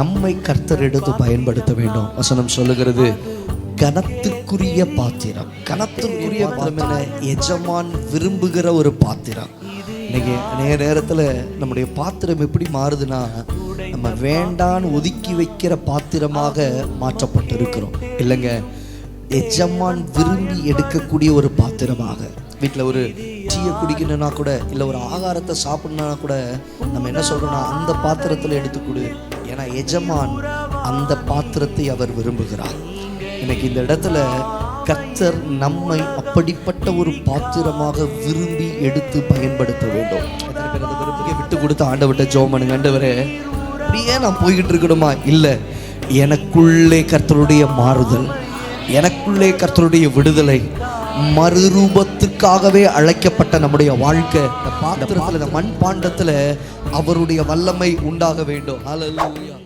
நம்மை கர்த்தர் எடுத்து பயன்படுத்த வேண்டும். வசனம் சொல்லுகிறது, கனத்துக்குரிய பாத்திரம். கனத்துக்குரிய பாத்திரம் என்ன? எஜமான் விரும்புகிற ஒரு பாத்திரம். இன்னைக்கு அநேக நேரத்தில் நம்முடைய பாத்திரம் எப்படி மாறுதுன்னா, நம்ம வேண்டான்னு ஒதுக்கி வைக்கிற பாத்திரமாக மாற்றப்பட்டு இருக்கிறோம். இல்லைங்க, எஜமான் விரும்பி எடுக்கக்கூடிய ஒரு பாத்திரமாக. வீட்டில் ஒரு டீயை குடிக்கணும்னா கூட, இல்லை ஒரு ஆகாரத்தை சாப்பிடணும்னா கூட நம்ம என்ன சொல்கிறோம்னா, அந்த பாத்திரத்தில் எடுத்துக்கொடு. ஏன்னா எஜமான் அந்த பாத்திரத்தை அவர் விரும்புகிறார். இன்னைக்கு இந்த இடத்துல கர்த்தர் நம்மை அப்படிப்பட்ட ஒரு பாத்திரமாக விரும்பி எடுத்து பயன்படுத்த வேண்டும். எத்தனை பேர் அந்த விரும்பியை விட்டு கொடுத்து ஆண்டவர்கிட்ட ஜெபம் பண்ணுங்க, ஆண்டவரே அப்படியே நான் போய்கிட்டு இருக்கணுமா? இல்லை, எனக்குள்ளே கர்த்தருடைய மாறுதல், எனக்குள்ளே கர்த்தருடைய விடுதலை, மறுரூபத்துக்காகவே அழைக்கப்பட்ட நம்முடைய வாழ்க்கை இந்த பாத்திரத்தில், இந்த மண் பாண்டத்தில் அவருடைய வல்லமை உண்டாக வேண்டும். ஹல்லேலூயா.